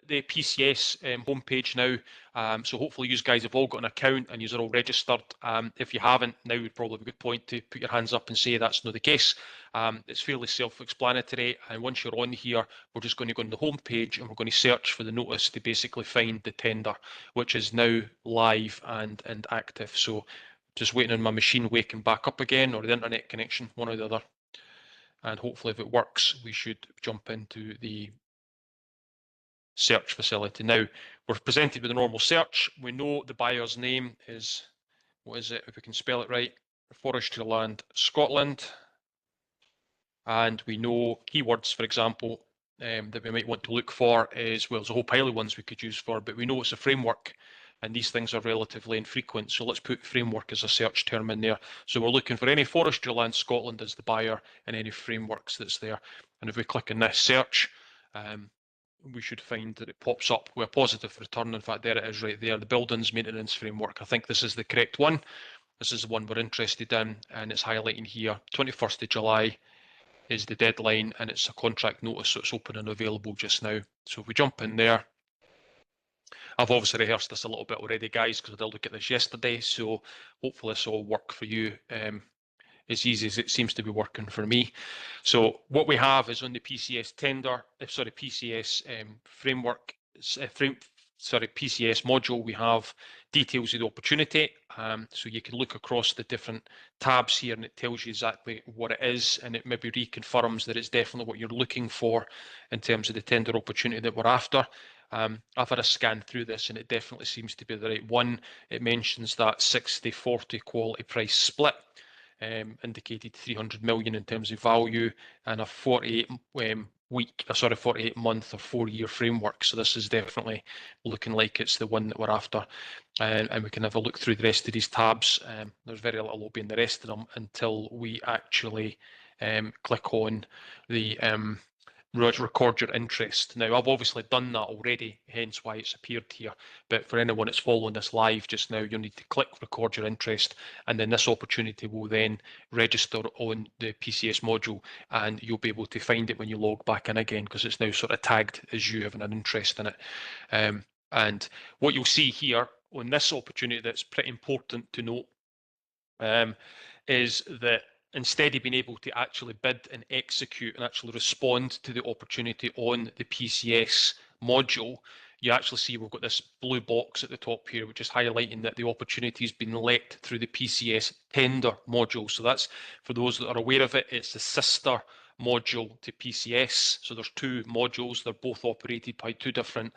the PCS homepage now, so hopefully you guys have all got an account and you're all registered. If you haven't, now would probably be a good point to put your hands up and say that's not the case. It's fairly self-explanatory, and once you're on here, we're just going to go on the homepage and we're going to search for the notice to basically find the tender, which is now live and active. So just waiting on my machine waking back up again, or the internet connection, one or the other. And hopefully if it works, we should jump into the search facility. Now, we're presented with a normal search. We know the buyer's name is, what is it, if we can spell it right, Forestry Land Scotland. And we know keywords, for example, that we might want to look for is, well, there's a whole pile of ones we could use for, but we know it's a framework, and these things are relatively infrequent. So let's put framework as a search term in there. So we're looking for any Forestry Land Scotland as the buyer and any frameworks that's there. And if we click on this search, we should find that it pops up with a positive return. In fact, there it is right there, the buildings maintenance framework. I think this is the correct one. This is the one we're interested in, and it's highlighting here, 21st of July is the deadline, and it's a contract notice, so it's open and available just now. So if we jump in there, I've obviously rehearsed this a little bit already, guys, because I did look at this yesterday, so hopefully this will work for you as easy as it seems to be working for me. So what we have is on the PCS tender, PCS framework, PCS module, we have details of the opportunity. So you can look across the different tabs here and it tells you exactly what it is, and it maybe reconfirms that it's definitely what you're looking for in terms of the tender opportunity that we're after. I've had a scan through this and it definitely seems to be the right one. It mentions that 60-40 quality price split, indicated 300 million in terms of value, and a 48 month or 4-year framework. So this is definitely looking like it's the one that we're after. And we can have a look through the rest of these tabs. There's very little will be in the rest of them until we actually click on the record your interest. Now, I've obviously done that already, hence why it's appeared here. But for anyone that's following this live just now, you'll need to click record your interest, and then this opportunity will then register on the PCS module, and you'll be able to find it when you log back in again, because it's now sort of tagged as you having an interest in it. And what you'll see here on this opportunity that's pretty important to note is that instead of being able to actually bid and execute and actually respond to the opportunity on the PCS module, you actually see we've got this blue box at the top here, which is highlighting that the opportunity has been let through the PCS tender module. So that's, for those that are aware of it, it's the sister module to PCS. So there's two modules, they're both operated by two different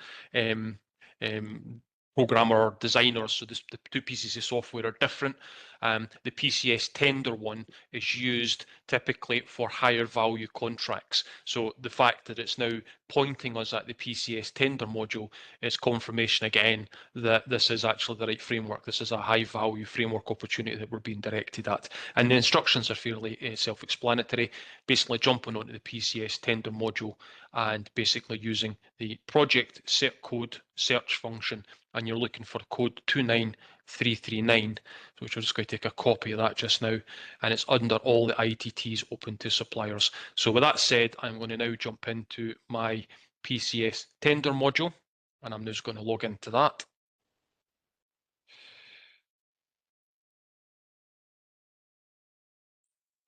programmer designers, so the two pieces of software are different. The PCS tender one is used typically for higher value contracts. So the fact that it's now pointing us at the PCS tender module is confirmation again that this is actually the right framework. This is a high value framework opportunity that we're being directed at. And the instructions are fairly self-explanatory, basically jumping onto the PCS tender module and basically using the project set code search function, and you're looking for code 29339, which I'm just going to take a copy of that just now, and it's under all the ITTs open to suppliers. So with that said, I'm going to now jump into my PCS tender module, and I'm just going to log into that.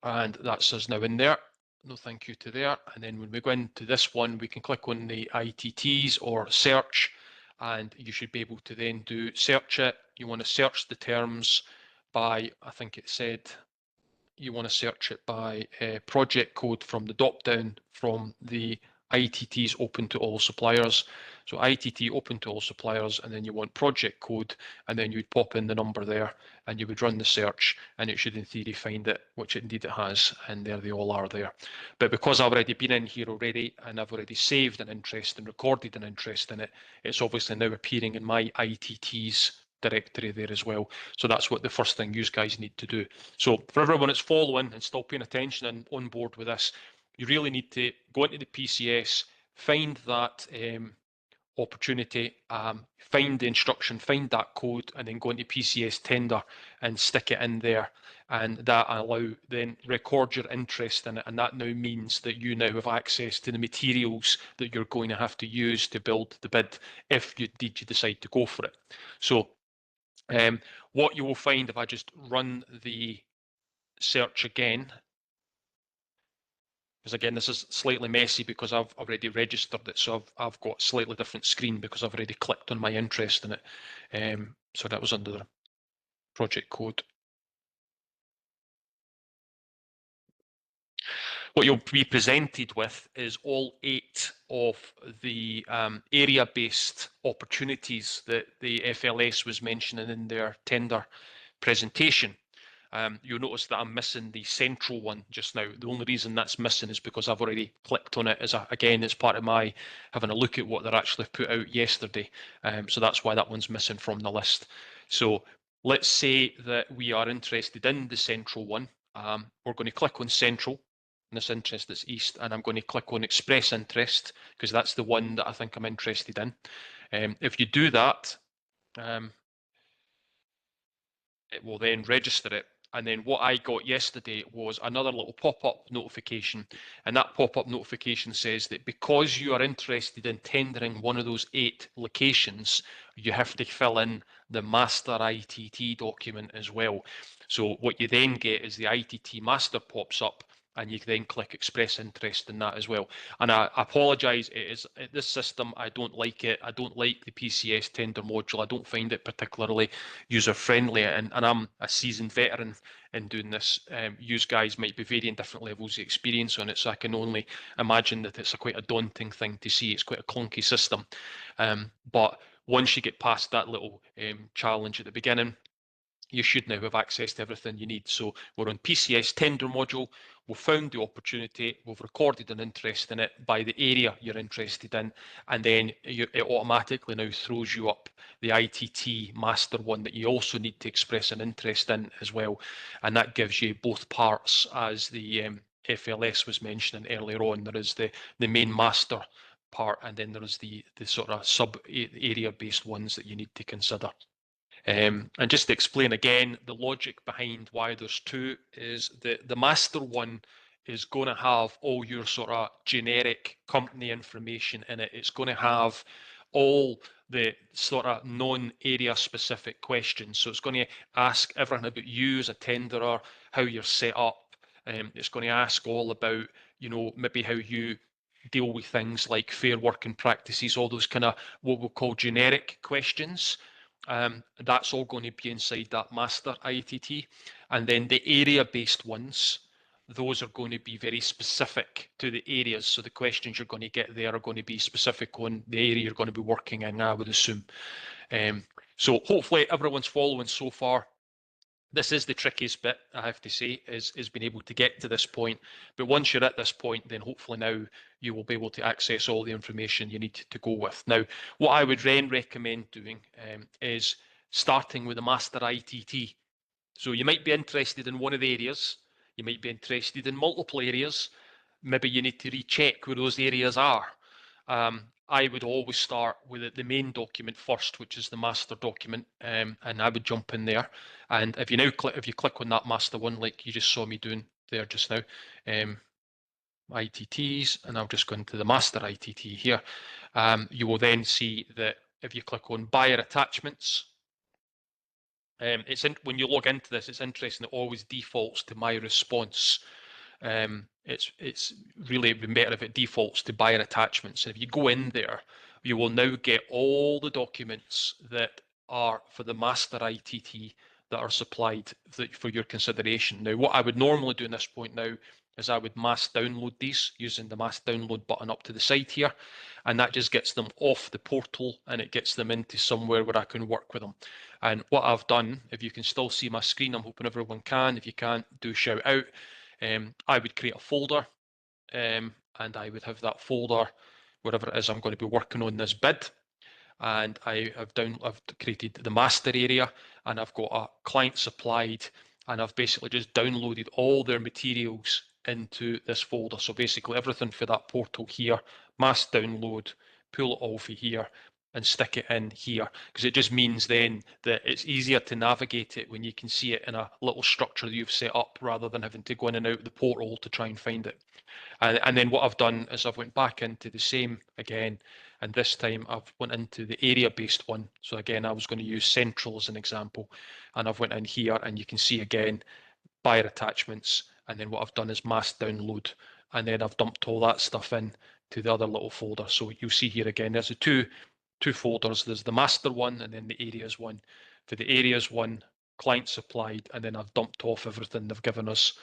And that's us now in there. No thank you to there. And then when we go into this one, we can click on the ITTs or search, and you should be able to then do search it. You want to search the terms by, I think it said, you want to search it by project code from the drop down from the ITTs open to all suppliers. So ITT open to all suppliers, and then you want project code, and then you'd pop in the number there, and you would run the search, and it should in theory find it, which indeed it has, and there they all are there. But because I've already been in here already, and I've already saved an interest and recorded an interest in it, it's obviously now appearing in my ITTs directory there as well. So that's what the first thing you guys need to do. So for everyone that's following and still paying attention and on board with this, you really need to go into the PCS, find that opportunity, find the instruction, find that code, and then go into PCS tender and stick it in there. And that allow then record your interest in it. And that now means that you now have access to the materials that you're going to have to use to build the bid if you decide to go for it. So what you will find if I just run the search again, because again, this is slightly messy because I've already registered it, so I've got a slightly different screen because I've already clicked on my interest in it. So that was under the project code. What you'll be presented with is all 8 of the area-based opportunities that the FLS was mentioning in their tender presentation. You'll notice that I'm missing the central one just now. The only reason that's missing is because I've already clicked on it again, as part of my having a look at what they're actually put out yesterday. So that's why that one's missing from the list. So let's say that we are interested in the central one. We're going to click on central. In this interest, it's east, and I'm going to click on express interest because that's the one that I think I'm interested in. If you do that, it will then register it. And then what I got yesterday was another little pop-up notification. And that pop-up notification says that because you are interested in tendering one of those 8 locations, you have to fill in the master ITT document as well. So what you then get is the ITT master pops up, and you can then click express interest in that as well. And I apologise, this system, I don't like it. I don't like the PCS tender module. I don't find it particularly user-friendly, and I'm a seasoned veteran in doing this. You guys might be varying different levels of experience on it, so I can only imagine that it's quite a daunting thing to see. It's quite a clunky system. But once you get past that little challenge at the beginning, you should now have access to everything you need. So we're on PCS tender module. We've found the opportunity. We've recorded an interest in it by the area you're interested in. And then it automatically now throws you up the ITT master one that you also need to express an interest in as well. And that gives you both parts, as the FLS was mentioning earlier on. There is the main master part, and then there is the sort of sub area based ones that you need to consider. And just to explain again, the logic behind why there's 2 is that the master one is going to have all your sort of generic company information in it. It's going to have all the sort of non-area specific questions. So it's going to ask everything about you as a tenderer, how you're set up. It's going to ask all about, maybe how you deal with things like fair working practices, all those kind of what we'll call generic questions. That's all going to be inside that master ITT. And then the area-based ones, those are going to be very specific to the areas. So the questions you're going to get there are going to be specific on the area you're going to be working in, I would assume. So hopefully everyone's following so far. This is the trickiest bit, I have to say, is being able to get to this point. But once you're at this point, then hopefully now you will be able to access all the information you need to go with. Now, what I would then recommend doing is starting with the master ITT. So you might be interested in one of the areas. You might be interested in multiple areas. Maybe you need to recheck where those areas are. I would always start with the main document first, which is the master document, and I would jump in there. And if you click on that master one, like you just saw me doing there just now, ITTs, and I'll just go into the master ITT here. You will then see that if you click on buyer attachments, when you log into this, it's interesting. It always defaults to my response. It's really been better if it defaults to buyer attachments. And if you go in there, you will now get all the documents that are for the master ITT that are supplied for your consideration. Now, what I would normally do in this point now is I would mass download these using the mass download button up to the side here, and that just gets them off the portal and it gets them into somewhere where I can work with them. And what I've done, if you can still see my screen, I'm hoping everyone can. If you can't, do shout out. I would create a folder, and I would have that folder wherever it is I'm going to be working on this bid. And I've created the master area, and I've got a client supplied, and I've basically just downloaded all their materials into this folder. So basically everything for that portal here, mass download, pull it off of here and stick it in here, because it just means then that it's easier to navigate it when you can see it in a little structure that you've set up, rather than having to go in and out the porthole to try and find it. And then what I've done is I've went back into the same again, and this time I've went into the area-based one. So again, I was going to use central as an example, and I've went in here, and you can see again buyer attachments, and then what I've done is mass download, and then I've dumped all that stuff in to the other little folder. So you'll see here again, there's the two folders. There's the master one and then the areas one. For the areas one, client supplied, and then I've dumped off everything they've given us.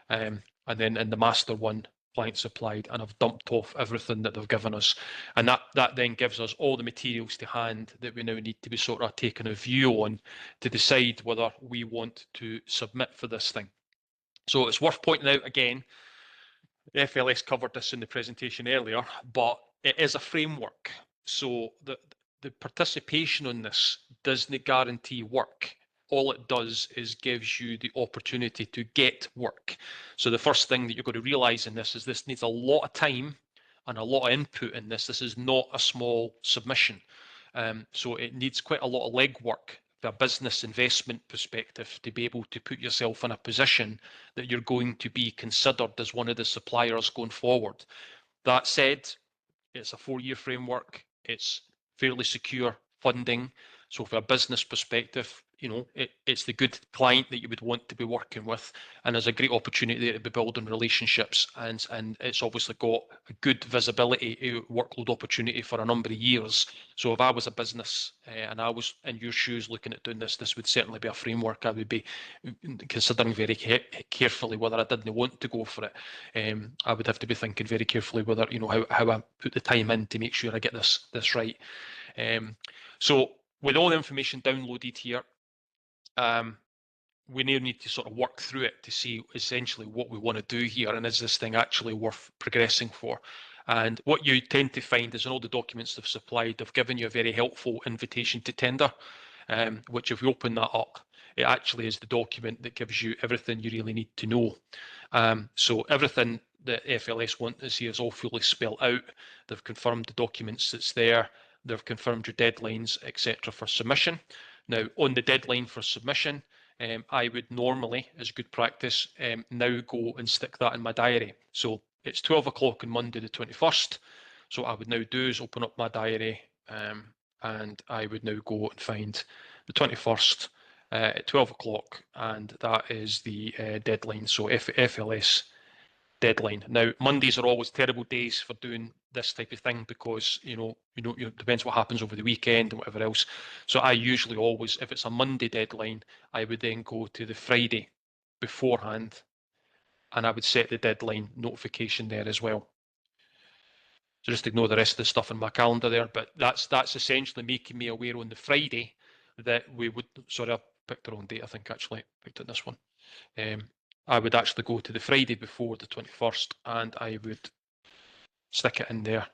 And then in the master one, client supplied, and I've dumped off everything that they've given us. And that then gives us all the materials to hand that we now need to be sort of taking a view on to decide whether we want to submit for this thing. So it's worth pointing out again, the FLS covered this in the presentation earlier, but it is a framework. So the participation on this doesn't guarantee work. All it does is gives you the opportunity to get work. So the first thing that you're going to realise in this is this needs a lot of time and a lot of input in this. This is not a small submission. So it needs quite a lot of legwork from a business investment perspective to be able to put yourself in a position that you're going to be considered as one of the suppliers going forward. That said, it's a 4-year framework. It's fairly secure funding. So from a business perspective, you know, it's the good client that you would want to be working with, and there's a great opportunity there to be building relationships, and it's obviously got a good visibility workload opportunity for a number of years. So if I was a business and I was in your shoes looking at doing this would certainly be a framework I would be considering very carefully whether I didn't want to go for it. I would have to be thinking very carefully whether, you know, how I put the time in to make sure I get this right. So with all the information downloaded here, we now need to sort of work through it to see essentially what we want to do here, and is this thing actually worth progressing for? And what you tend to find is in all the documents they've supplied, they've given you a very helpful invitation to tender, which if you open that up, it actually is the document that gives you everything you really need to know. So everything that FLS want to see is all fully spelled out. They've confirmed the documents that's there. They've confirmed your deadlines, etc. for submission. Now, on the deadline for submission, I would normally, as good practice, now go and stick that in my diary. So it's 12 o'clock on Monday the 21st. So what I would now do is open up my diary, and I would now go and find the 21st at 12 o'clock, and that is the deadline. So FLS deadline. Now, Mondays are always terrible days for doing this type of thing because, you know, it depends what happens over the weekend and whatever else. So I usually always, if it's a Monday deadline, I would then go to the Friday beforehand, and I would set the deadline notification there as well. So just ignore the rest of the stuff in my calendar there, but that's essentially making me aware on the Friday that we would, sorry, I picked the wrong date, I think actually, picked it this one. I would actually go to the Friday before the 21st, and I would stick it in there,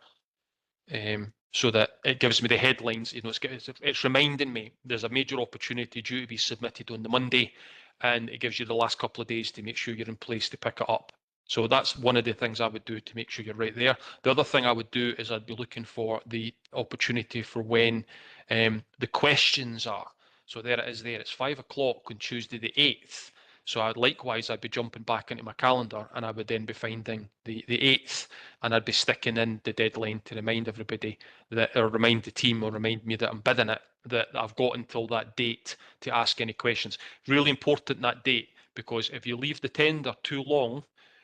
so that it gives me the headlines. You know, it's reminding me there's a major opportunity due to be submitted on the Monday, and it gives you the last couple of days to make sure you're in place to pick it up. So that's one of the things I would do to make sure you're right there. The other thing I would do is I'd be looking for the opportunity for when the questions are. So there it is there. It's 5 o'clock on Tuesday the 8th. So I'd be jumping back into my calendar, and I would then be finding the 8th, and I'd be sticking in the deadline to remind everybody that, or remind the team, or remind me that I'm bidding it, that I've got until that date to ask any questions. Really important that date, because if you leave the tender too long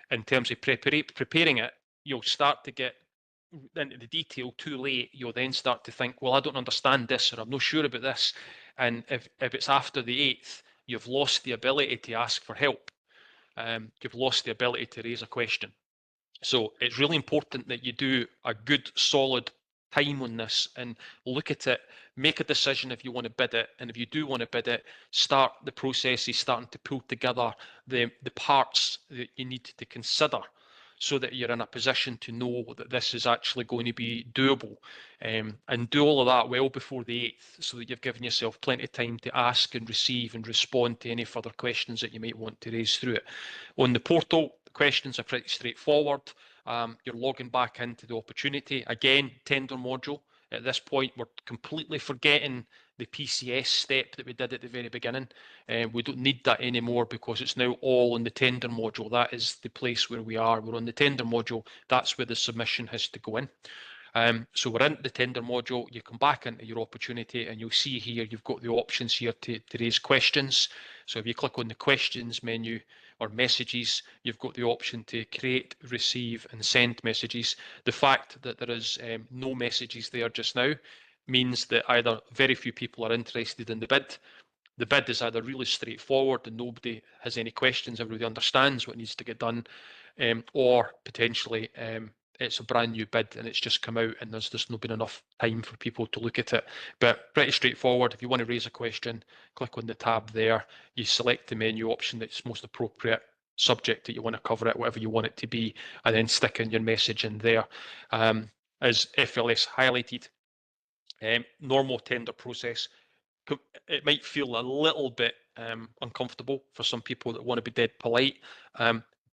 in terms of preparing it, you'll start to get into the detail too late. You'll then start to think, well, I don't understand this, or I'm not sure about this. And if it's after the 8th, you've lost the ability to ask for help. You've lost the ability to raise a question. So it's really important that you do a good, solid time on this and look at it, make a decision if you want to bid it. And if you do want to bid it, start the processes, starting to pull together the parts that you need to consider, so that you're in a position to know that this is actually going to be doable, and do all of that well before the 8th, so that you've given yourself plenty of time to ask and receive and respond to any further questions that you might want to raise through it. On the portal, the questions are pretty straightforward. You're logging back into the opportunity. Again, tender module. At this point, we're completely forgetting the PCS step that we did at the very beginning. We don't need that anymore because it's now all on the tender module. That is the place where we are. We're on the tender module. That's where the submission has to go in. So we're in the tender module. You come back into your opportunity and you'll see here you've got the options here to raise questions. So if you click on the questions menu or messages, you've got the option to create, receive and send messages. The fact that there is no messages there just now means that either very few people are interested in the bid. The bid is either really straightforward and nobody has any questions, everybody understands what needs to get done, or potentially it's a brand new bid and it's just come out and there's just not been enough time for people to look at it. But pretty straightforward. If you want to raise a question, click on the tab there. You select the menu option that's most appropriate, subject that you want to cover it, whatever you want it to be, and then stick in your message in there. As FLS highlighted, normal tender process. It might feel a little bit uncomfortable for some people that want to be dead polite.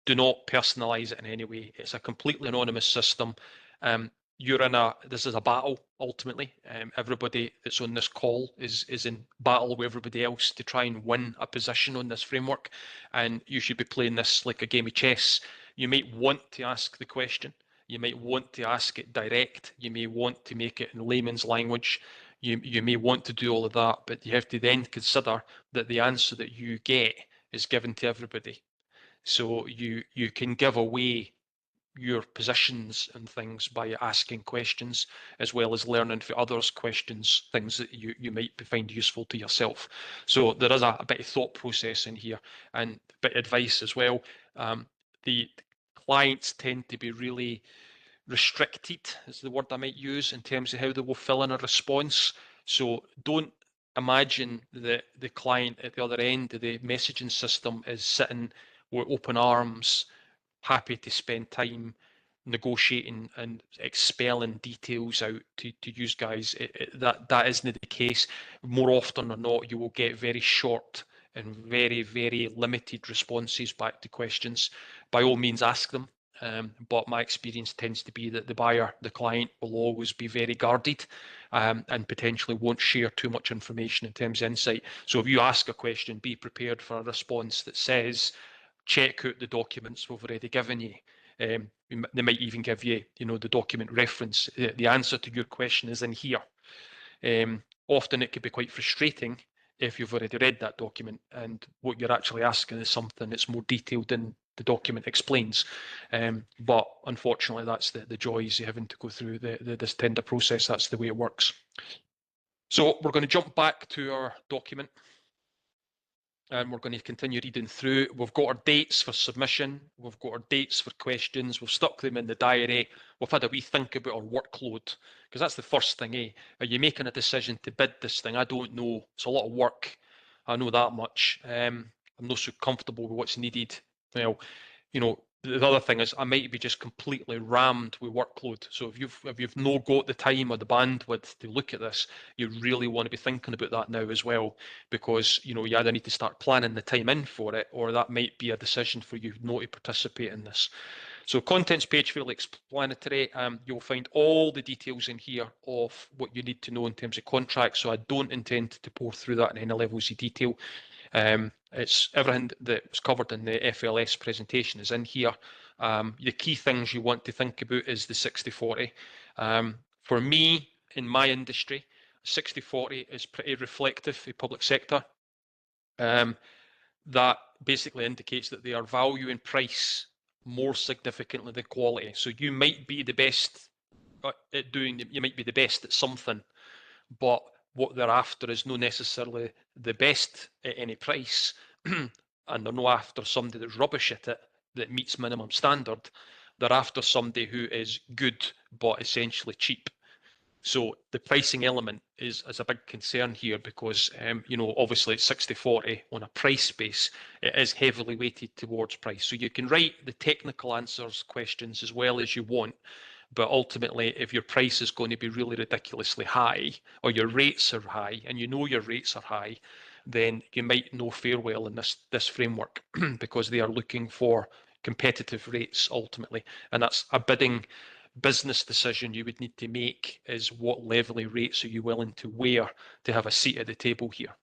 Do not personalize it in any way. It's a completely anonymous system. This is a battle ultimately. Everybody that's on this call is in battle with everybody else to try and win a position on this framework, and you should be playing this like a game of chess. You might want to ask the question. You might want to ask it direct. You may want to make it in layman's language. You may want to do all of that, but you have to then consider that the answer that you get is given to everybody. So you can give away your positions and things by asking questions, as well as learning for others questions, things that you might find useful to yourself. So there is a bit of thought process in here and a bit of advice as well. The clients tend to be really restricted, is the word I might use, in terms of how they will fill in a response. So don't imagine that the client at the other end of the messaging system is sitting with open arms, happy to spend time negotiating and expelling details out to use guys. That isn't the case. More often than not, you will get very short and very, very limited responses back to questions. By all means, ask them. But my experience tends to be that the buyer, the client, will always be very guarded and potentially won't share too much information in terms of insight. So if you ask a question, be prepared for a response that says, check out the documents we've already given you. They might even give you, the document reference. The answer to your question is in here. Often it can be quite frustrating if you've already read that document and what you're actually asking is something that's more detailed than the document explains. But unfortunately, that's the joys of having to go through this tender process. That's the way it works. So we're going to jump back to our document. And we're going to continue reading through. We've got our dates for submission. We've got our dates for questions. We've stuck them in the diary. We've had a wee think about our workload, because that's the first thing, eh? Are you making a decision to bid this thing? I don't know. It's a lot of work. I know that much. I'm not so comfortable with what's needed. Well, the other thing is I might be just completely rammed with workload. So if you've not got the time or the bandwidth to look at this, you really want to be thinking about that now as well, because you either need to start planning the time in for it, or that might be a decision for you not to participate in this. So contents page, fairly explanatory. You'll find all the details in here of what you need to know in terms of contracts. So I don't intend to pour through that in any levels of detail. It's everything that was covered in the FLS presentation is in here. The key things you want to think about is the 60/40. For me, in my industry, 60/40 is pretty reflective of public sector. That basically indicates that they are valuing price more significantly than quality. So you might be the best at you might be the best at something, but what they're after is not necessarily the best at any price, and they're not after somebody that's rubbish at it that meets minimum standard. They're after somebody who is good but essentially cheap. So the pricing element is a big concern here because, obviously it's 60/40 on a price base. It is heavily weighted towards price. So you can write the technical answers questions as well as you want, but ultimately, if your price is going to be really ridiculously high, or your rates are high, and your rates are high, then you might not fare well in this framework because they are looking for competitive rates ultimately, and that's a bidding business decision you would need to make is what level of rates are you willing to wear to have a seat at the table here.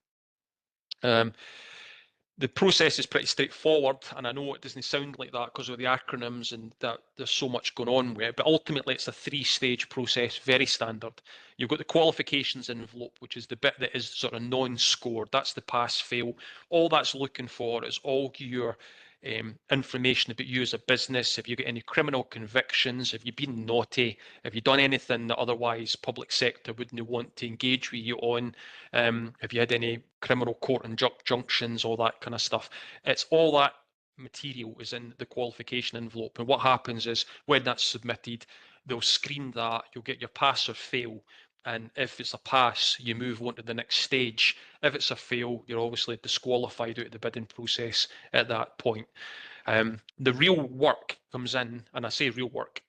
The process is pretty straightforward, and I know it doesn't sound like that because of the acronyms and that there's so much going on with it, but ultimately it's a three-stage process, very standard. You've got the qualifications envelope, which is the bit that is sort of non-scored. That's the pass-fail. All that's looking for is all your information about you as a business. Have you got any criminal convictions? Have you been naughty? Have you done anything that otherwise public sector wouldn't want to engage with you on? Have you had any criminal court injunctions, all that kind of stuff? It's all that material is in the qualification envelope. And what happens is when that's submitted, they'll screen that, you'll get your pass or fail. And if it's a pass, you move on to the next stage. If it's a fail, you're obviously disqualified out of the bidding process at that point. The real work comes in, and I say real work,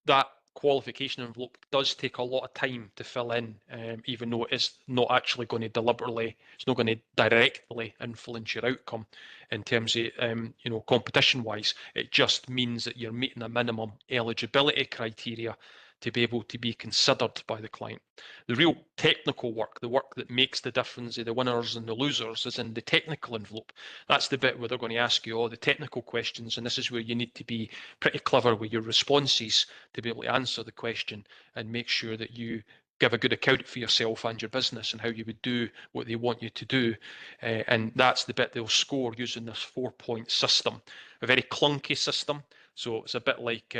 that qualification envelope does take a lot of time to fill in, even though it's not actually going to deliberately, it's not going to directly influence your outcome in terms of, competition-wise. It just means that you're meeting a minimum eligibility criteria to be able to be considered by the client. The real technical work, the work that makes the difference of the winners and the losers, is in the technical envelope. That's the bit where they're going to ask you all the technical questions, and this is where you need to be pretty clever with your responses to be able to answer the question and make sure that you give a good account for yourself and your business and how you would do what they want you to do. And that's the bit they'll score using this 4-point system, a very clunky system. So it's a bit like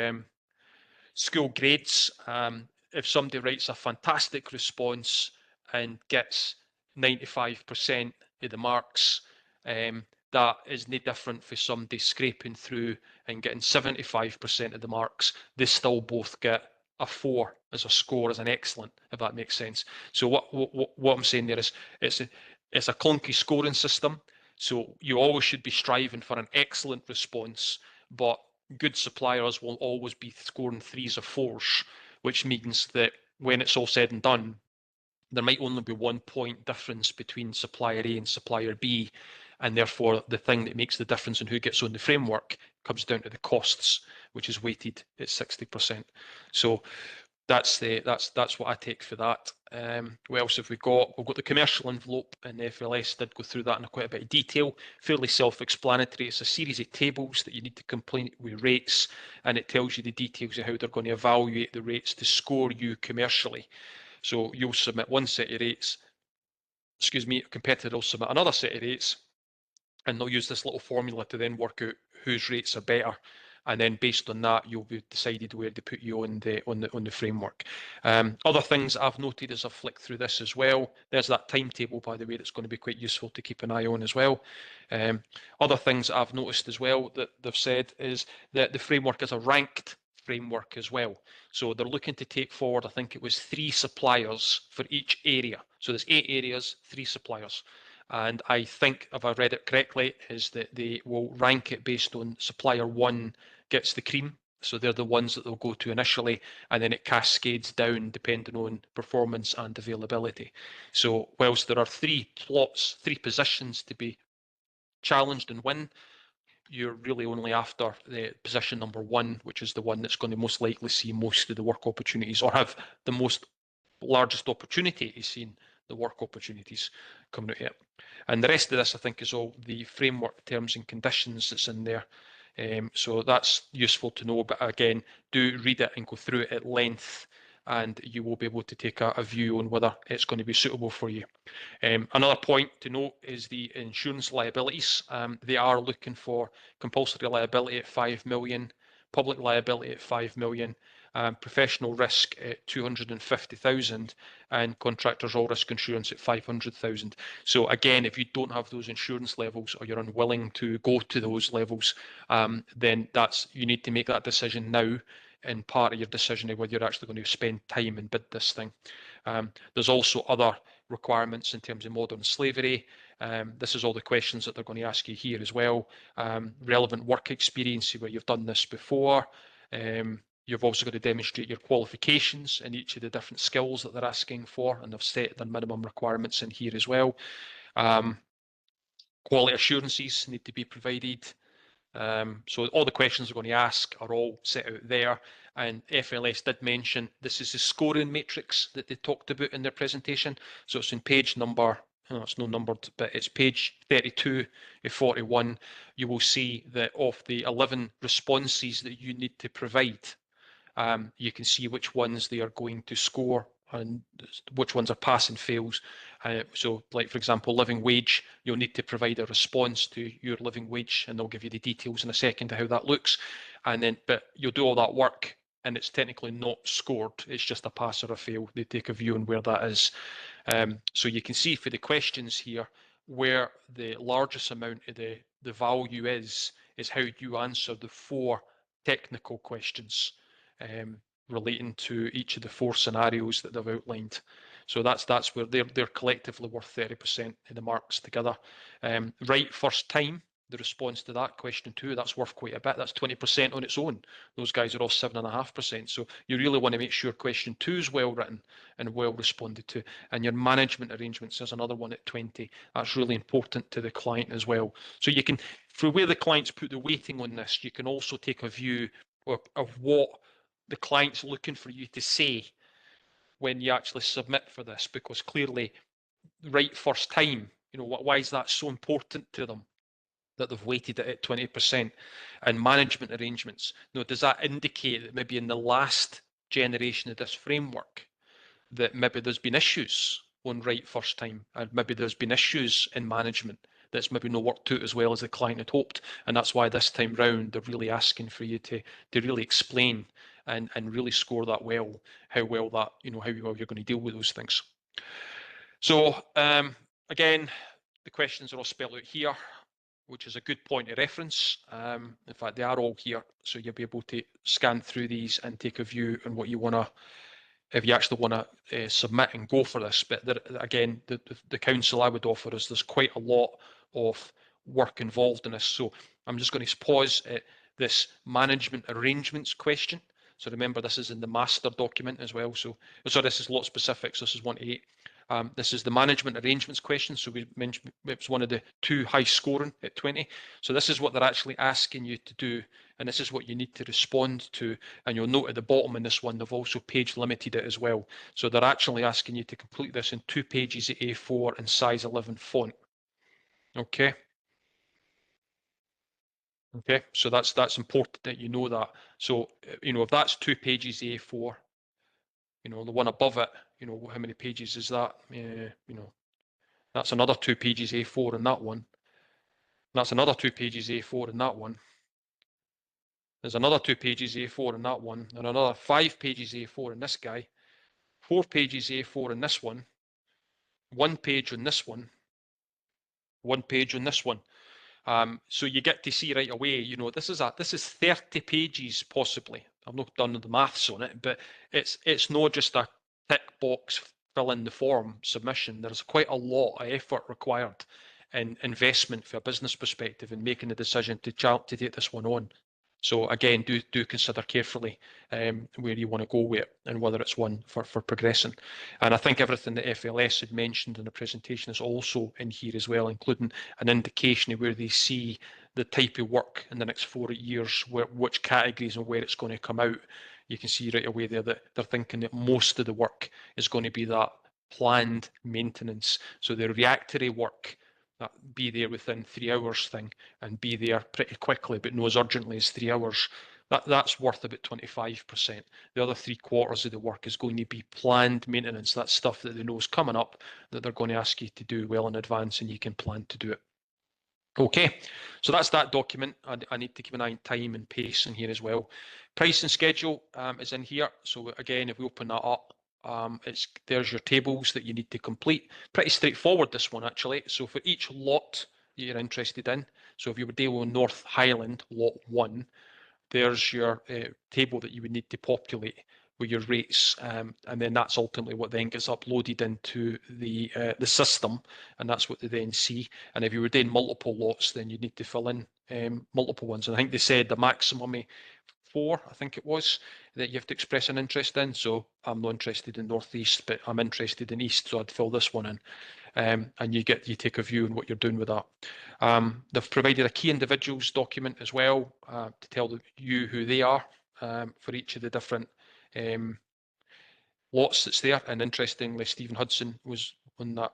school grades. If somebody writes a fantastic response and gets 95% of the marks, that is no different for somebody scraping through and getting 75% of the marks. They still both get a 4 as a score, as an excellent, if that makes sense. So what I'm saying there is it's a clunky scoring system. So you always should be striving for an excellent response, but good suppliers will always be scoring 3s or 4s, which means that when it's all said and done, there might only be 1 point difference between supplier A and supplier B, and therefore the thing that makes the difference in who gets on the framework comes down to the costs, which is weighted at 60%. So that's what I take for that. What else have we got? We've got the commercial envelope, and the FLS did go through that in quite a bit of detail. Fairly self-explanatory. It's a series of tables that you need to complete with rates, and it tells you the details of how they're going to evaluate the rates to score you commercially. So you'll submit one set of rates, a competitor will submit another set of rates, and they'll use this little formula to then work out whose rates are better. And then based on that, you'll be decided where to put you on the framework. Other things I've noted as I've flicked through this as well. There's that timetable, by the way, that's going to be quite useful to keep an eye on as well. Other things I've noticed as well that they've said is that the framework is a ranked framework as well. So they're looking to take forward, I think it was 3 suppliers for each area. So there's 8 areas, 3 suppliers. And I think, if I read it correctly, is that they will rank it based on supplier 1 gets the cream. So they're the ones that they'll go to initially, and then it cascades down depending on performance and availability. So whilst there are 3 plots, 3 positions to be challenged and win, you're really only after the position number 1, which is the one that's going to most likely see most of the work opportunities, or have the largest opportunity to see the work opportunities coming out here. And the rest of this, I think, is all the framework terms and conditions that's in there. So that's useful to know, but again, do read it and go through it at length, and you will be able to take a view on whether it's going to be suitable for you. Another point to note is the insurance liabilities. They are looking for compulsory liability at 5 million, public liability at 5 million, professional risk at 250,000, and contractors all risk insurance at 500,000. So again, if you don't have those insurance levels, or you're unwilling to go to those levels, then you need to make that decision now, in part of your decision of whether you're actually going to spend time and bid this thing. There's also other requirements in terms of modern slavery. This is all the questions that they're going to ask you here as well. Relevant work experience, where you've done this before. You've also got to demonstrate your qualifications in each of the different skills that they're asking for, and they've set their minimum requirements in here as well. Quality assurances need to be provided. So all the questions they're going to ask are all set out there. And FLS did mention this is the scoring matrix that they talked about in their presentation. So it's in page number, no, it's not numbered, but it's page 32 of 41. You will see that of the 11 responses that you need to provide, you can see which ones they are going to score and which ones are pass and fails. So like, for example, living wage, you'll need to provide a response to your living wage, and they'll give you the details in a second of how that looks. And then, but you'll do all that work and it's technically not scored. It's just a pass or a fail. They take a view on where that is. So you can see for the questions here, where the largest amount of the value is how you answer the 4 technical questions relating to each of the 4 scenarios that they've outlined. So that's where they're collectively worth 30% of the marks together. Right first time, the response to that question 2, that's worth quite a bit. That's 20% on its own. Those guys are all 7.5%. So you really want to make sure question 2 is well written and well responded to. And your management arrangements is another one at 20. That's really important to the client as well. So you can, for where the clients put the weighting on this, you can also take a view of what the client's looking for you to say when you actually submit for this, because clearly right first time, you know, why is that so important to them that they've weighted it at 20%? And management arrangements, you know, does that indicate that maybe in the last generation of this framework that maybe there's been issues on right first time, and maybe there's been issues in management that's maybe not worked out as well as the client had hoped, and that's why this time round they're really asking for you to really explain and really score that well, how well that, you know, how you're going to deal with those things. So again, the questions are all spelled out here, which is a good point of reference. In fact, they are all here, so you'll be able to scan through these and take a view on what you want to, if you actually want to submit and go for this. But there, again, the counsel I would offer is there's quite a lot of work involved in this. So I'm just going to pause at this management arrangements question. So remember, this is in the master document as well. So this is lot specifics. This is 1 to 8. This is the management arrangements question. So we mentioned it was one of the 2 high scoring at 20. So this is what they're actually asking you to do, and this is what you need to respond to. And you'll note at the bottom in this one, they've also page limited it as well. So they're actually asking you to complete this in 2 pages at A4 and size 11 font. Okay. Okay, so that's important that you know that. So, you know, if that's 2 pages A4, you know, the one above it, you know, how many pages is that? You know, that's another 2 pages A4 in that one. That's another 2 pages A4 in that one. There's another 2 pages A4 in that one, and another 5 pages A4 in this guy, 4 pages A4 in this one, 1 page on this one, 1 page on this one. So you get to see right away, you know, this is 30 pages possibly. I've not done the maths on it, but it's not just a tick box fill in the form submission. There's quite a lot of effort required and investment for a business perspective in making the decision to take this one on. So again, do consider carefully where you want to go with it and whether it's one for progressing. And I think everything that FLS had mentioned in the presentation is also in here as well, including an indication of where they see the type of work in the next 4 years, which categories and where it's going to come out. You can see right away there that they're thinking that most of the work is going to be that planned maintenance. So the reactory work, be there within 3 hours thing and be there pretty quickly, but not as urgently as 3 hours. That's worth about 25%. The other 3/4 of the work is going to be planned maintenance. That's stuff that they know is coming up that they're going to ask you to do well in advance, and you can plan to do it. Okay, so that's that document. I need to keep an eye on time and pace in here as well. Price and schedule is in here. So again, if we open that up, there's your tables that you need to complete. Pretty straightforward, this one actually. So for each lot that you're interested in, so if you were dealing with North Highland, lot 1, there's your table that you would need to populate with your rates, and then that's ultimately what then gets uploaded into the system, and that's what they then see. And if you were doing multiple lots, then you need to fill in multiple ones. And I think they said the maximum 4, I think it was, that you have to express an interest in. So I'm not interested in Northeast, but I'm interested in East, so I'd fill this one in. And you take a view on what you're doing with that. They've provided a key individuals document as well to tell you who they are for each of the different lots that's there. And interestingly, Stephen Hudson was on that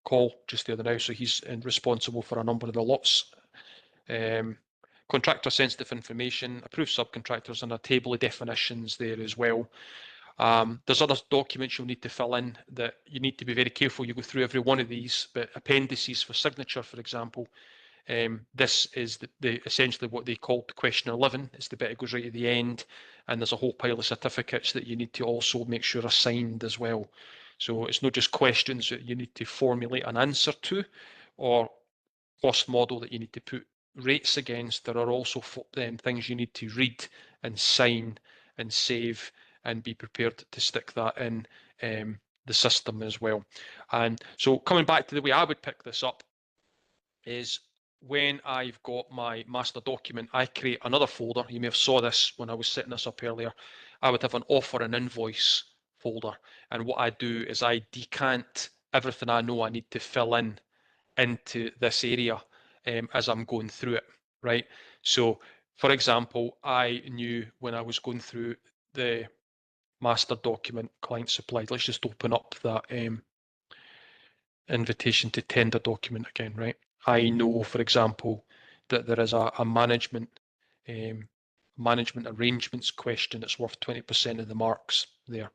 call just the other now, so he's responsible for a number of the lots. Contractor sensitive information, approved subcontractors, and a table of definitions there as well. There's other documents you'll need to fill in that you need to be very careful. You go through every one of these, but appendices for signature, for example, this is essentially what they call question 11. It's the bit that goes right at the end, and there's a whole pile of certificates that you need to also make sure are signed as well. So it's not just questions that you need to formulate an answer to, or cost model that you need to put rates against. There are also things you need to read and sign and save and be prepared to stick that in the system as well. And so coming back to the way I would pick this up is when I've got my master document, I create another folder. You may have saw this when I was setting this up earlier. I would have an offer and invoice folder. And what I do is I decant everything I know I need to fill in into this area as I'm going through it, right? So, for example, I knew when I was going through the master document client supplied, let's just open up that invitation to tender document again, right? I know, for example, that there is a management arrangements question that's worth 20% of the marks there.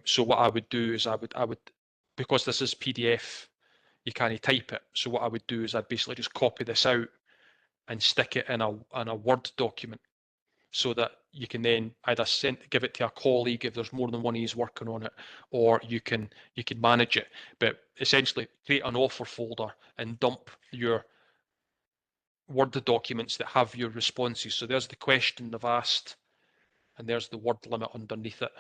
So what I would do is I would, because this is PDF, you can't type it. So what I would do is I'd basically just copy this out and stick it in a Word document, so that you can then either give it to a colleague if there's more than one of you working on it, or you can manage it. But essentially, create an offer folder and dump your Word documents that have your responses. So there's the question they've asked, and there's the word limit underneath it.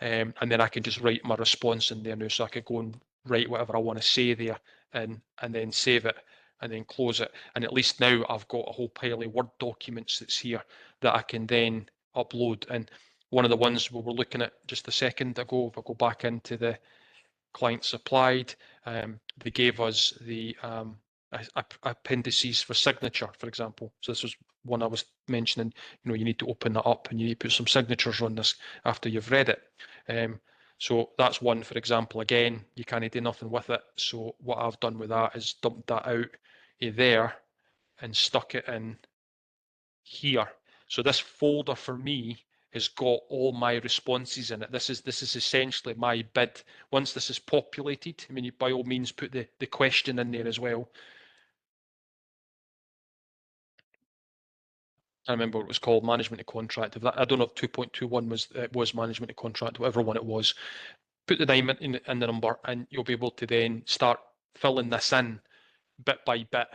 And then I can just write my response in there now, so I could go and write whatever I want to say there, and then save it, and then close it. And at least now I've got a whole pile of Word documents that's here that I can then upload. And one of the ones we were looking at just a second ago, if I go back into the client supplied, they gave us the appendices for signature, for example. So this was one I was mentioning. You need to open that up and you need to put some signatures on this after you've read it. So that's one, for example. Again, you can't do nothing with it. So what I've done with that is dumped that out there and stuck it in here. So this folder for me has got all my responses in it. This is essentially my bid. Once this is populated, I mean, you by all means put the question in there as well. I remember what it was called, management of contract. I don't know if 2.21 was management of contract, whatever one it was. Put the name in the number, and you'll be able to then start filling this in bit by bit.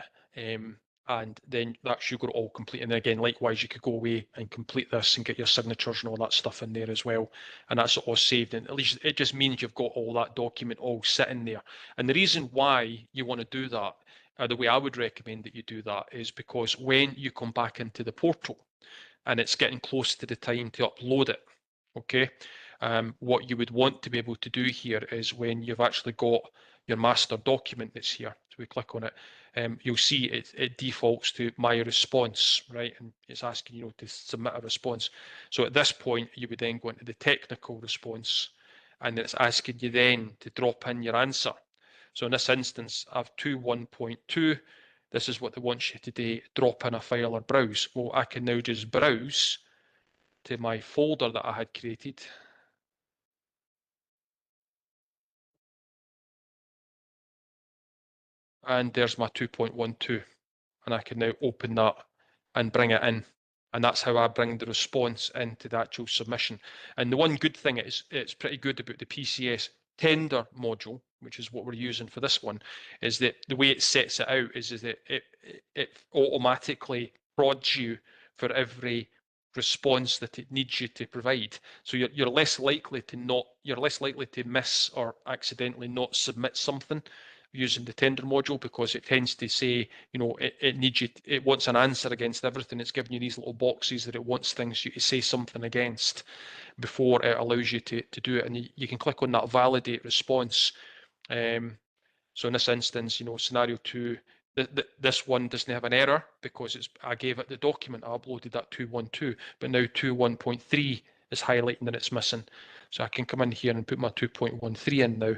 And then that should go all complete. And then again, likewise, you could go away and complete this and get your signatures and all that stuff in there as well. And that's all saved. And at least it just means you've got all that document all sitting there. And the reason why you want to do that, the way I would recommend that you do that, is because when you come back into the portal and it's getting close to the time to upload it, okay, what you would want to be able to do here is when you've actually got your master document that's here, so we click on it, you'll see it defaults to my response, right? And it's asking you to submit a response. So at this point, you would then go into the technical response, and it's asking you then to drop in your answer. So in this instance, I've 2.1.2. This is what they want you to do, drop in a file or browse. Well, I can now just browse to my folder that I had created. And there's my 2.12, and I can now open that and bring it in. And that's how I bring the response into the actual submission. And the one good thing is, it's pretty good about the PCS tender module, which is what we're using for this one, is that the way it sets it out is that it automatically prods you for every response that it needs you to provide. So you're less likely to miss or accidentally not submit something, using the tender module, because it tends to say, you know, it needs you, it wants an answer against everything. It's giving you these little boxes that it wants things you to say something against before it allows you to do it. And you can click on that validate response. So in this instance, you know, scenario 2, this one doesn't have an error because I gave it the document, I uploaded that 2.1.2, but now 2.1.3 is highlighting that it's missing. So I can come in here and put my 2.13 in now,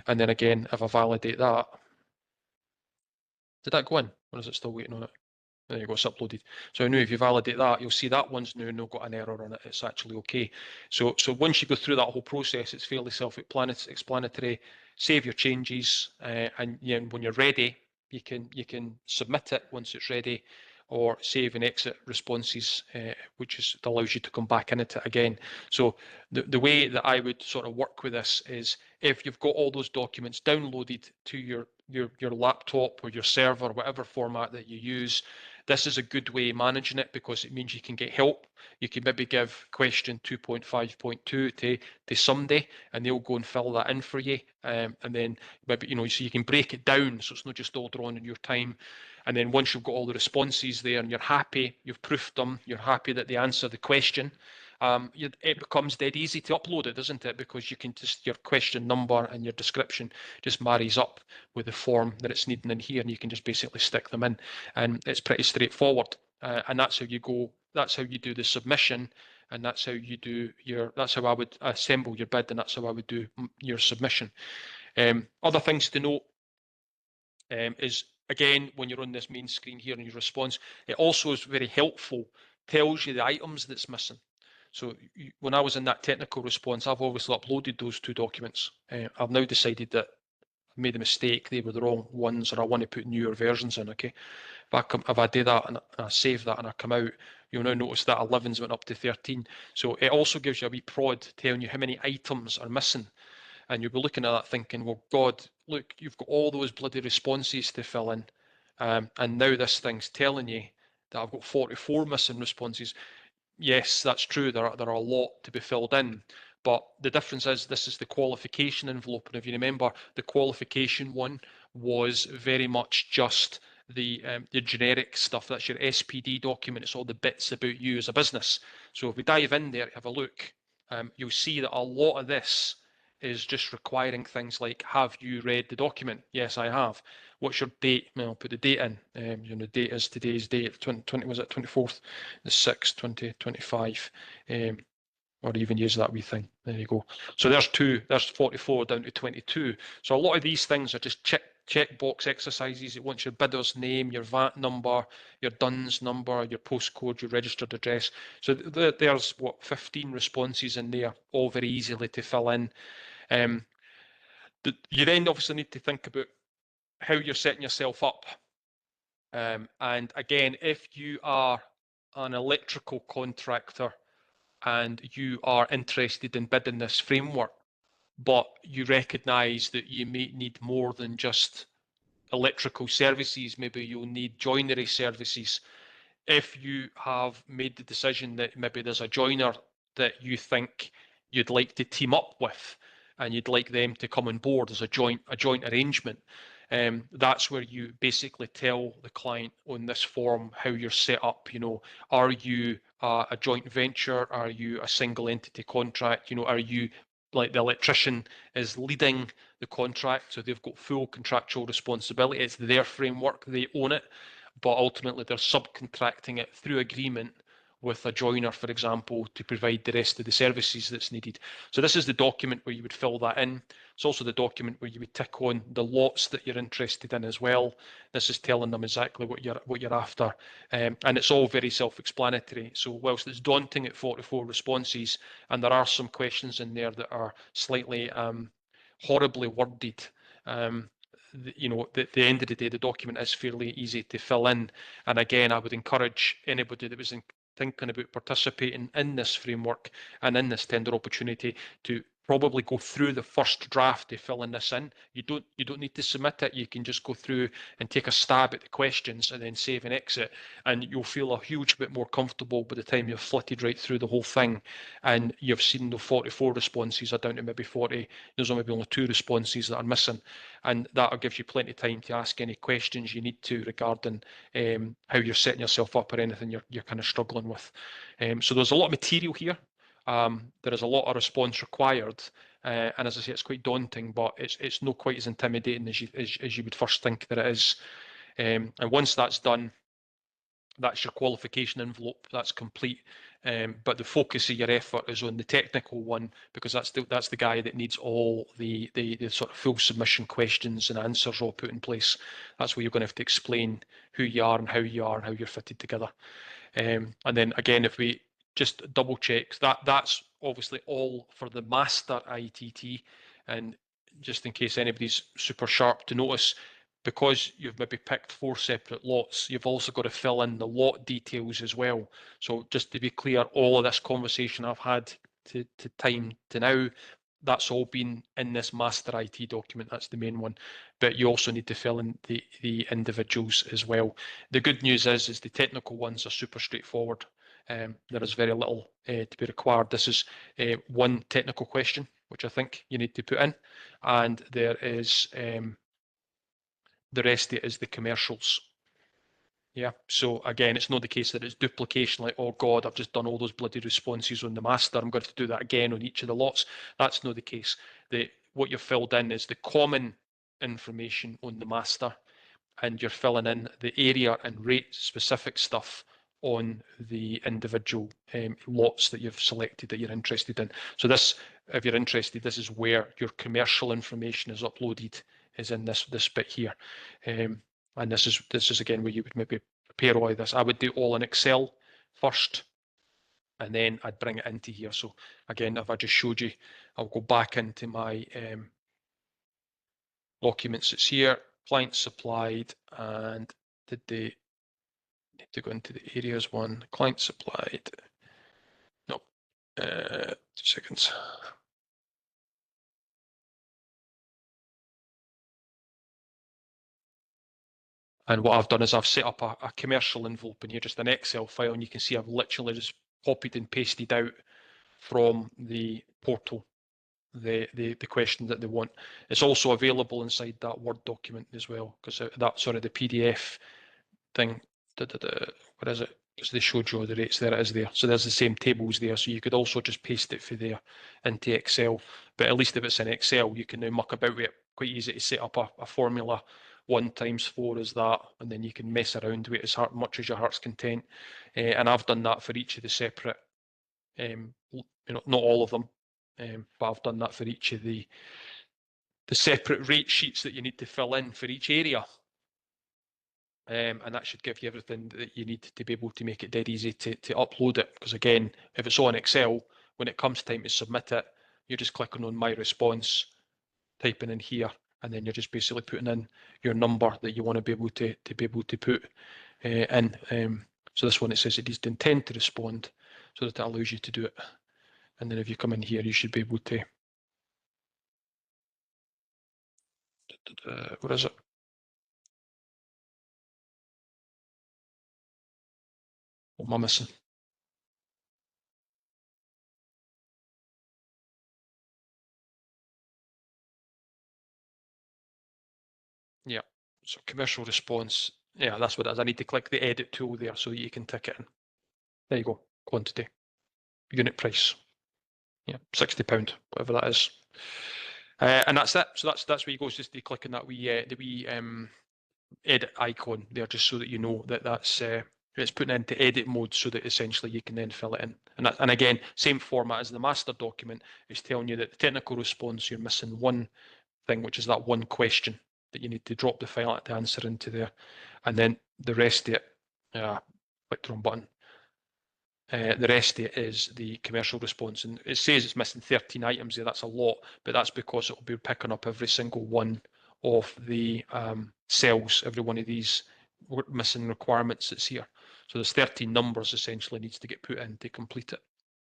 and then again, if I validate that, did that go in, or is it still waiting on it? There you go, it's uploaded. So now if you validate that, you'll see that one's now not got an error on it. It's actually okay. So once you go through that whole process, it's fairly self-explanatory. Save your changes, and when you're ready, you can submit it once it's ready, or save and exit responses, which allows you to come back into it again. So the way that I would sort of work with this is, if you've got all those documents downloaded to your laptop or your server, whatever format that you use, this is a good way of managing it, because it means you can get help. You can maybe give question 2.5.2 to somebody, and they'll go and fill that in for you. And then maybe, you know, so you can break it down so it's not just all drawn in your time. And then once you've got all the responses there and you're happy, you've proofed them, you're happy that they answer the question, it becomes dead easy to upload it, doesn't it? Because you can just, your question number and your description just marries up with the form that it's needing in here, and you can just basically stick them in, and it's pretty straightforward. And that's how you go. That's how you do the submission, and that's how you do your. That's how I would assemble your bid, and that's how I would do your submission. Other things to note is, again, when you're on this main screen here and your response, it also is very helpful. Tells you the items that's missing. So when I was in that technical response, I've obviously uploaded those 2 documents. I've now decided that I made a mistake, they were the wrong ones, or I want to put newer versions in, okay? If I do that and I save that and I come out, you'll now notice that 11's went up to 13. So it also gives you a wee prod telling you how many items are missing. And you'll be looking at that thinking, well, God, look, you've got all those bloody responses to fill in. And now this thing's telling you that I've got 44 missing responses. Yes, that's true. There are a lot to be filled in, but the difference is this is the qualification envelope. And if you remember, the qualification one was very much just the generic stuff. That's your SPD document. It's all the bits about you as a business. So if we dive in there, have a look, you'll see that a lot of this is just requiring things like, have you read the document? Yes, I have. What's your date? Well, I'll put the date in. You know, the date is today's date, 20, was it 24th, the 6th, 2025, or even use that wee thing. There you go. So there's 44 down to 22. So a lot of these things are just checkbox exercises. It wants your bidder's name, your VAT number, your DUNS number, your postcode, your registered address. So there's, what, 15 responses in there, all very easily to fill in. You then obviously need to think about how you're setting yourself up. And again, if you are an electrical contractor and you are interested in bidding this framework, but you recognise that you may need more than just electrical services, maybe you'll need joinery services. If you have made the decision that maybe there's a joiner that you think you'd like to team up with, and you'd like them to come on board as a joint arrangement, that's where you basically tell the client on this form how you're set up. You know, are you a joint venture? Are you a single entity contract? You know, are you like the electrician is leading the contract, so they've got full contractual responsibility. It's their framework, they own it, but ultimately they're subcontracting it through agreement with a joiner, for example, to provide the rest of the services that's needed. So this is the document where you would fill that in. It's also the document where you would tick on the lots that you're interested in as well. This is telling them exactly what you're after. And it's all very self-explanatory. So whilst it's daunting at 44 responses, and there are some questions in there that are slightly horribly worded, you know, at the end of the day, the document is fairly easy to fill in. And again, I would encourage anybody that was thinking about participating in this framework and in this tender opportunity to probably go through the first draft to filling this in. You don't need to submit it. You can just go through and take a stab at the questions and then save and exit, and you'll feel a huge bit more comfortable by the time you've flitted right through the whole thing and you've seen the 44 responses are down to maybe 40. There's maybe only 2 responses that are missing, and that'll give you plenty of time to ask any questions you need to regarding how you're setting yourself up or anything you're kind of struggling with. So there's a lot of material here. There is a lot of response required, and as I say, it's quite daunting, but it's not quite as intimidating as you would first think that it is. And once that's done, that's your qualification envelope. That's complete. But the focus of your effort is on the technical one, because that's the guy that needs all the sort of full submission questions and answers all put in place. That's where you're going to have to explain who you are and how you're fitted together. And then again, if we just double check that's obviously all for the master ITT, and just in case anybody's super sharp to notice, because you've maybe picked 4 separate lots, you've also got to fill in the lot details as well. So just to be clear, all of this conversation I've had to time to now, that's all been in this master IT document. That's the main one, but you also need to fill in the individuals as well. The good news is the technical ones are super straightforward. There is very little to be required. This is one technical question, which I think you need to put in, and there is the rest of it is the commercials. Yeah, so again, it's not the case that it's duplication, like, oh God, I've just done all those bloody responses on the master, I'm going to do that again on each of the lots. That's not the case. What you've filled in is the common information on the master, and you're filling in the area and rate specific stuff on the individual lots that you've selected that you're interested in. So this, if you're interested, this is where your commercial information is uploaded, is in this bit here. And this is again where you would maybe prepare all of this. I would do all in Excel first, and then I'd bring it into here. So again, if I just showed you, I'll go back into my documents. It's here, client supplied, and did they need to go into the areas one? Client supplied. No, 2 seconds. And what I've done is I've set up a commercial envelope in here, just an Excel file, and you can see I've literally just copied and pasted out from the portal the question that they want. It's also available inside that Word document as well, because that's sort of the PDF thing. What is it? So they showed you the rates. There it is there. So there's the same tables there. So you could also just paste it for there into Excel. But at least if it's in Excel, you can now muck about with it. Quite easy to set up a formula. 1 times 4 is that, and then you can mess around with it as much as your heart's content. And I've done that for each of the separate, not all of them, but I've done that for each of the separate rate sheets that you need to fill in for each area. And that should give you everything that you need to be able to make it dead easy to upload it. Because again, if it's on Excel, when it comes time to submit it, you're just clicking on my response, typing in here, and then you're just basically putting in your number that you want to be able to put in. So this one, it says it needs to intend to respond, so that it allows you to do it. And then if you come in here, you should be able to, what is it? What am I missing? Yeah, so commercial response. Yeah, that's what it is. I need to click the edit tool there so that you can tick it in. There you go, quantity, unit price. Yeah, £60, whatever that is. And that's it. So that's where you go. It's just to click on that wee edit icon there, just so that you know that that's it's putting into edit mode, so that essentially you can then fill it in. And again, same format as the master document. It's telling you that the technical response, you're missing one thing, which is that one question that you need to drop the file to answer into there, and then the rest of it, click the wrong button. The rest of it is the commercial response, and it says it's missing 13 items there. That's a lot, but that's because it will be picking up every single one of the cells, every one of these missing requirements that's here. So there's 13 numbers essentially needs to get put in to complete it.